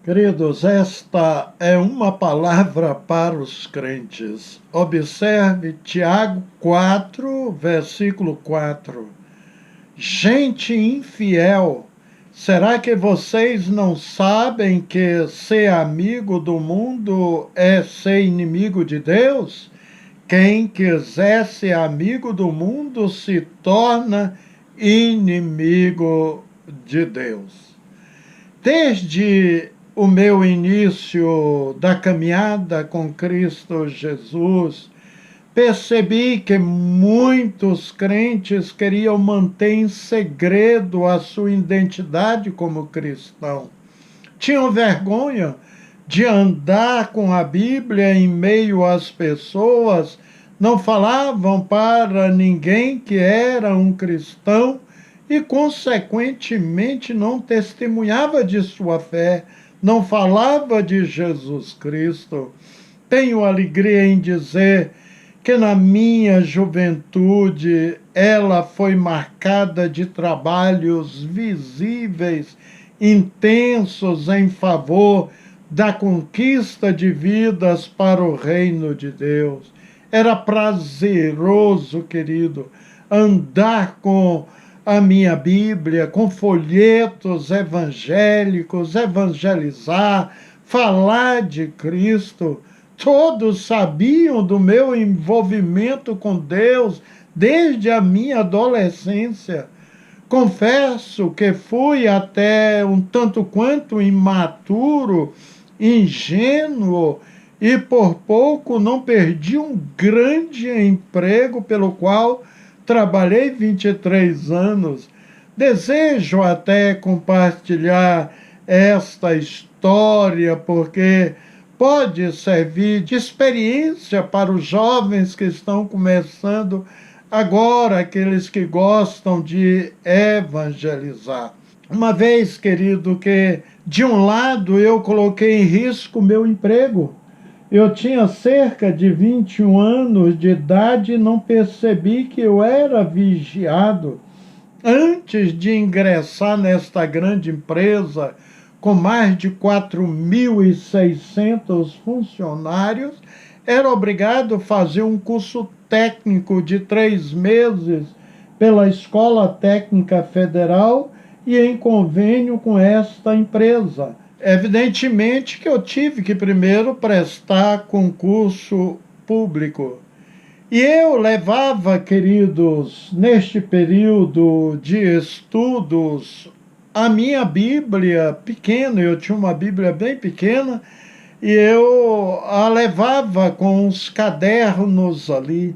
Queridos, esta é uma palavra para os crentes. Observe Tiago 4, versículo 4. Gente infiel, será que vocês não sabem que ser amigo do mundo é ser inimigo de Deus? Quem quiser ser amigo do mundo se torna inimigo de Deus. Desde o meu início da caminhada com Cristo Jesus, percebi que muitos crentes queriam manter em segredo a sua identidade como cristão. Tinham vergonha de andar com a Bíblia em meio às pessoas, não falavam para ninguém que era um cristão e, consequentemente, não testemunhava de sua fé, não falava de Jesus Cristo. Tenho alegria em dizer que na minha juventude ela foi marcada de trabalhos visíveis, intensos em favor da conquista de vidas para o reino de Deus. Era prazeroso, querido, andar com a minha Bíblia, com folhetos evangélicos, evangelizar, falar de Cristo. Todos sabiam do meu envolvimento com Deus desde a minha adolescência. Confesso que fui até um tanto quanto imaturo, ingênuo, e por pouco não perdi um grande emprego pelo qual trabalhei 23 anos. Desejo até compartilhar esta história porque pode servir de experiência para os jovens que estão começando agora, aqueles que gostam de evangelizar. Uma vez, querido, que de um lado eu coloquei em risco meu emprego. Eu tinha cerca de 21 anos de idade e não percebi que eu era vigiado. Antes de ingressar nesta grande empresa, com mais de 4.600 funcionários, era obrigado a fazer um curso técnico de 3 meses pela Escola Técnica Federal e em convênio com esta empresa. Evidentemente que eu tive que primeiro prestar concurso público. E eu levava, queridos, neste período de estudos, a minha Bíblia pequena, eu tinha uma Bíblia bem pequena, e eu a levava com os cadernos ali.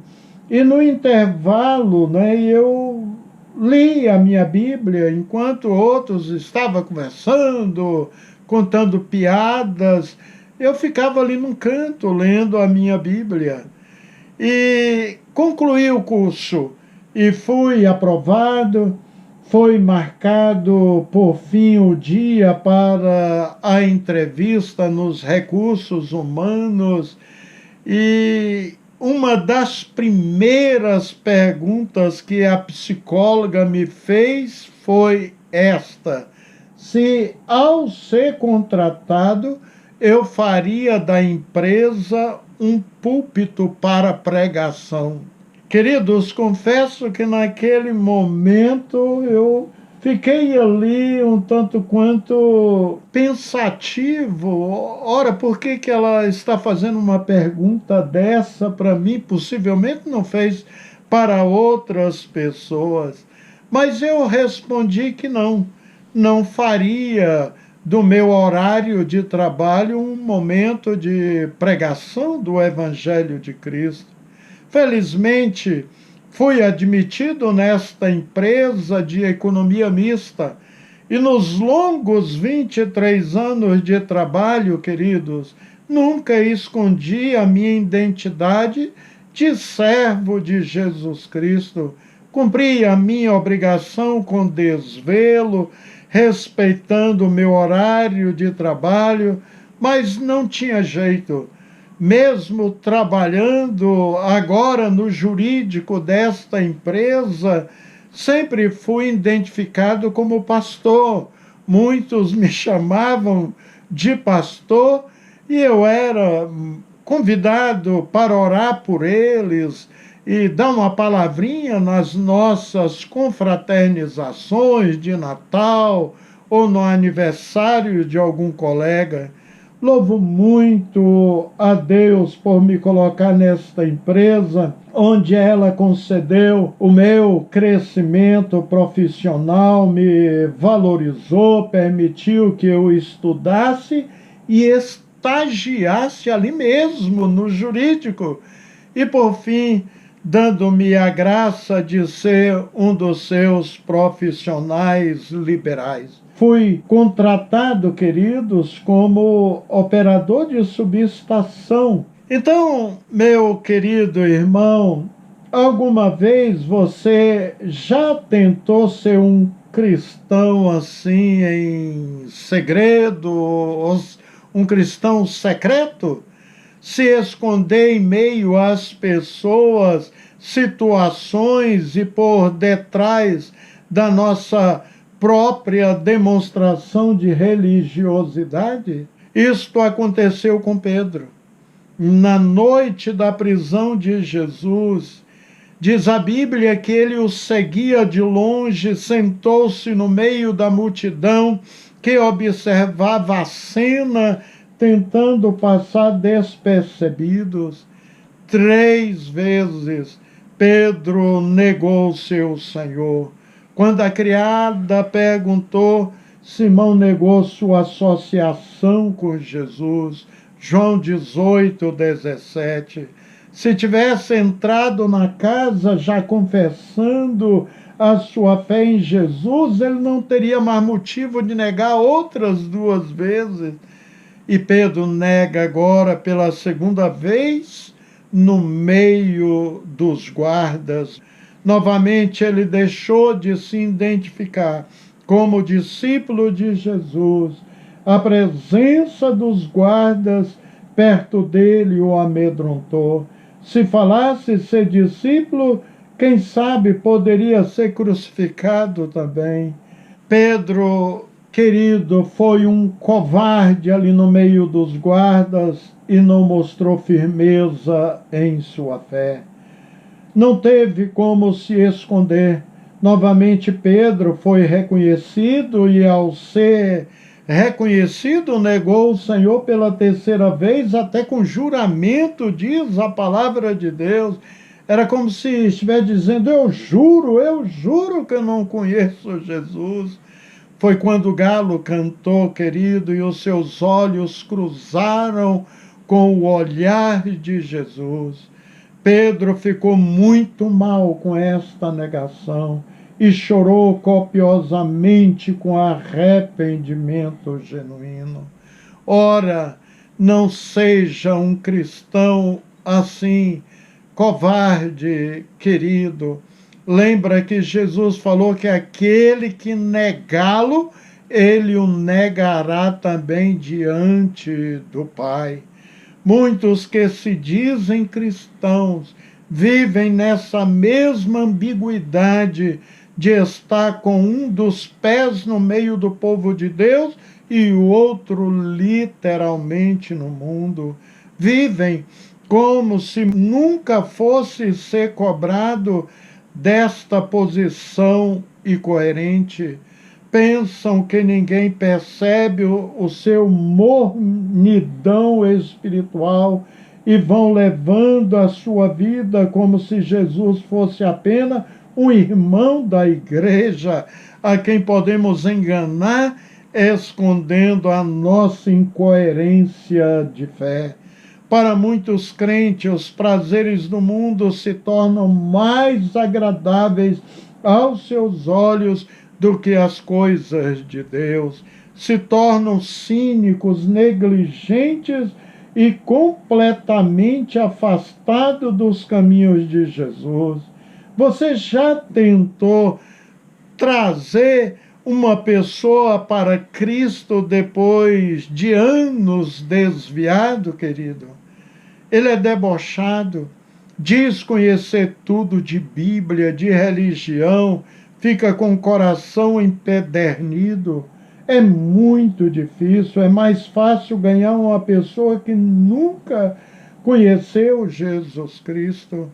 E no intervalo, né, eu li a minha Bíblia enquanto outros estavam conversando, contando piadas. Eu ficava ali num canto lendo a minha Bíblia. E concluí o curso e fui aprovado. Foi marcado, por fim, o dia para a entrevista nos recursos humanos. E uma das primeiras perguntas que a psicóloga me fez foi esta: se, ao ser contratado, eu faria da empresa um púlpito para pregação. Queridos, confesso que naquele momento eu fiquei ali um tanto quanto pensativo. Ora, por que que ela está fazendo uma pergunta dessa para mim? Possivelmente não fez para outras pessoas. Mas eu respondi que não faria do meu horário de trabalho um momento de pregação do Evangelho de Cristo. Felizmente, fui admitido nesta empresa de economia mista e nos longos 23 anos de trabalho, queridos, nunca escondi a minha identidade de servo de Jesus Cristo. Cumpri a minha obrigação com desvelo, respeitando o meu horário de trabalho, mas não tinha jeito. Mesmo trabalhando agora no jurídico desta empresa, sempre fui identificado como pastor. Muitos me chamavam de pastor, e eu era convidado para orar por eles e dar uma palavrinha nas nossas confraternizações de Natal ou no aniversário de algum colega. Louvo muito a Deus por me colocar nesta empresa, onde ela concedeu o meu crescimento profissional, me valorizou, permitiu que eu estudasse e estagiasse ali mesmo, no jurídico. E, por fim, dando-me a graça de ser um dos seus profissionais liberais. Fui contratado, queridos, como operador de subestação. Então, meu querido irmão, alguma vez você já tentou ser um cristão assim em segredo, ou um cristão secreto? Se esconder em meio às pessoas, situações e por detrás da nossa própria demonstração de religiosidade? Isto aconteceu com Pedro. Na noite da prisão de Jesus, diz a Bíblia que ele o seguia de longe, sentou-se no meio da multidão que observava a cena, tentando passar despercebidos. 3 vezes Pedro negou seu Senhor. Quando a criada perguntou, Simão negou sua associação com Jesus. João 18:17. Se tivesse entrado na casa já confessando a sua fé em Jesus, ele não teria mais motivo de negar outras 2 vezes. E Pedro nega agora pela 2ª vez no meio dos guardas. Novamente ele deixou de se identificar como discípulo de Jesus. A presença dos guardas perto dele o amedrontou. Se falasse ser discípulo, quem sabe poderia ser crucificado também. Pedro, querido, foi um covarde ali no meio dos guardas e não mostrou firmeza em sua fé. Não teve como se esconder. Novamente Pedro foi reconhecido e, ao ser reconhecido, negou o Senhor pela 3ª vez, até com juramento, diz a palavra de Deus. Era como se estivesse dizendo: eu juro que eu não conheço Jesus. Foi quando o galo cantou, querido, e os seus olhos cruzaram com o olhar de Jesus. Pedro ficou muito mal com esta negação e chorou copiosamente com arrependimento genuíno. Ora, não seja um cristão assim, covarde, querido. Lembra que Jesus falou que aquele que negá-lo, ele o negará também diante do Pai. Muitos que se dizem cristãos vivem nessa mesma ambiguidade de estar com um dos pés no meio do povo de Deus e o outro literalmente no mundo. Vivem como se nunca fosse ser cobrado desta posição incoerente. Pensam que ninguém percebe o seu mornidão espiritual e vão levando a sua vida como se Jesus fosse apenas um irmão da igreja a quem podemos enganar, escondendo a nossa incoerência de fé. Para muitos crentes, os prazeres do mundo se tornam mais agradáveis aos seus olhos do que as coisas de Deus. Se tornam cínicos, negligentes e completamente afastados dos caminhos de Jesus. Você já tentou trazer uma pessoa para Cristo depois de anos desviado, querido? Ele é debochado, diz conhecer tudo de Bíblia, de religião, fica com o coração empedernido, É muito difícil, é mais fácil ganhar uma pessoa que nunca conheceu Jesus Cristo.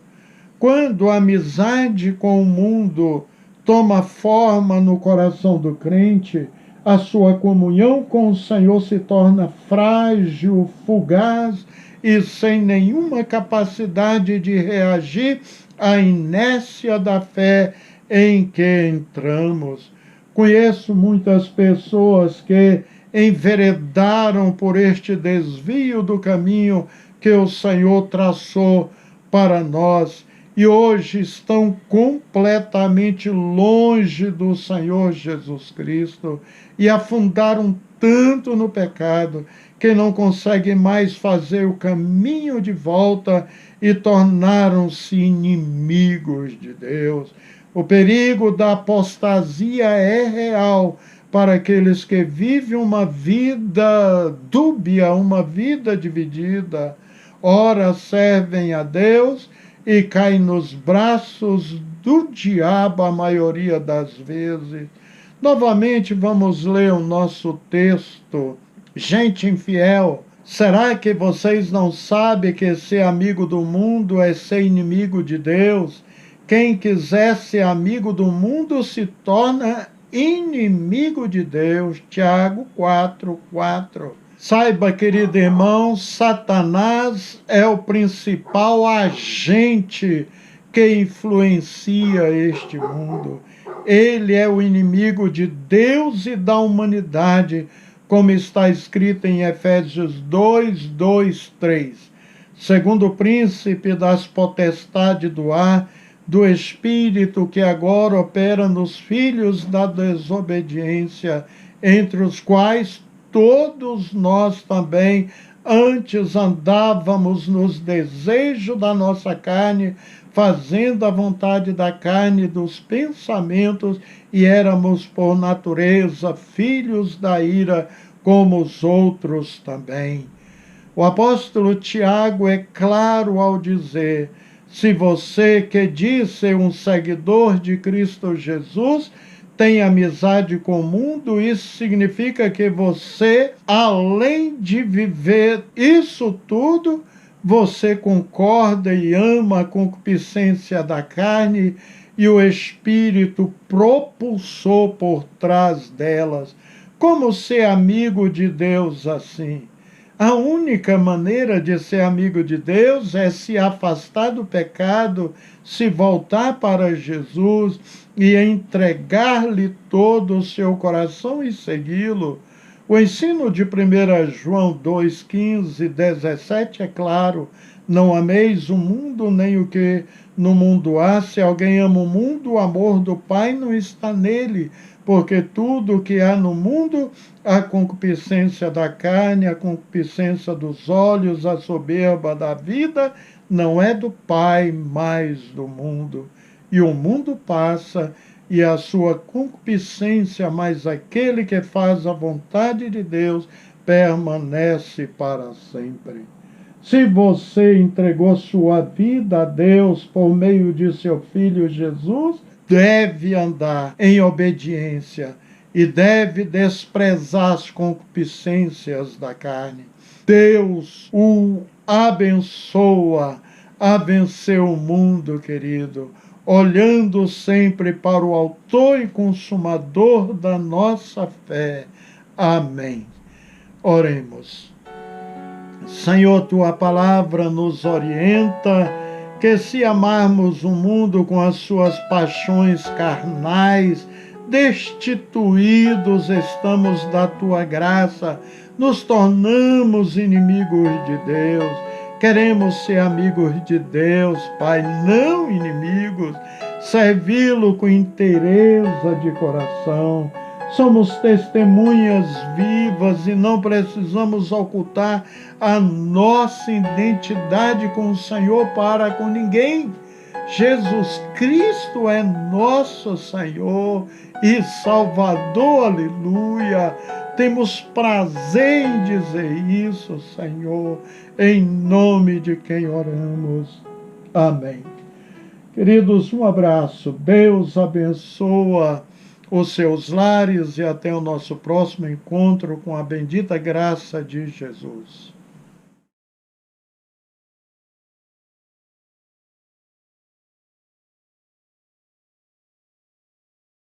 Quando a amizade com o mundo toma forma no coração do crente, a sua comunhão com o Senhor se torna frágil, fugaz e sem nenhuma capacidade de reagir à inércia da fé em que entramos. Conheço muitas pessoas que enveredaram por este desvio do caminho que o Senhor traçou para nós e hoje estão completamente longe do Senhor Jesus Cristo e afundaram tanto no pecado que não conseguem mais fazer o caminho de volta e tornaram-se inimigos de Deus. O perigo da apostasia é real para aqueles que vivem uma vida dúbia, uma vida dividida. Ora servem a Deus e caem nos braços do diabo a maioria das vezes. Novamente vamos ler o nosso texto. Gente infiel, será que vocês não sabem que ser amigo do mundo é ser inimigo de Deus? Quem quiser ser amigo do mundo se torna inimigo de Deus. Tiago 4:4. Saiba, querido irmão, Satanás é o principal agente que influencia este mundo. Ele é o inimigo de Deus e da humanidade, como está escrito em Efésios 2:3. Segundo o príncipe das potestades do ar, do espírito que agora opera nos filhos da desobediência, entre os quais todos nós também antes andávamos nos desejos da nossa carne, fazendo a vontade da carne e dos pensamentos, e éramos por natureza filhos da ira, como os outros também. O apóstolo Tiago é claro ao dizer: se você que diz ser um seguidor de Cristo Jesus tem amizade com o mundo, isso significa que você, além de viver isso tudo, você concorda e ama a concupiscência da carne e o espírito propulsor por trás delas. Como ser amigo de Deus assim? A única maneira de ser amigo de Deus é se afastar do pecado, se voltar para Jesus e entregar-lhe todo o seu coração e segui-lo. O ensino de 1 João 2:15, 17 é claro: não ameis o mundo nem o que no mundo há. Se alguém ama o mundo, o amor do Pai não está nele, porque tudo o que há no mundo, a concupiscência da carne, a concupiscência dos olhos, a soberba da vida, não é do Pai, mas do mundo. E o mundo passa e a sua concupiscência, mas aquele que faz a vontade de Deus permanece para sempre. Se você entregou sua vida a Deus por meio de seu Filho Jesus, deve andar em obediência e deve desprezar as concupiscências da carne. Deus o abençoa a vencer o mundo, querido, olhando sempre para o autor e consumador da nossa fé. Amém. Oremos. Senhor, tua palavra nos orienta que se amarmos o mundo com as suas paixões carnais, destituídos estamos da tua graça, nos tornamos inimigos de Deus. Queremos ser amigos de Deus, Pai, não inimigos, servi-lo com inteireza de coração. Somos testemunhas vivas e não precisamos ocultar a nossa identidade com o Senhor para com ninguém. Jesus Cristo é nosso Senhor e Salvador, aleluia. Temos prazer em dizer isso, Senhor, em nome de quem oramos. Amém. Queridos, um abraço. Deus abençoa os seus lares e até o nosso próximo encontro com a bendita graça de Jesus.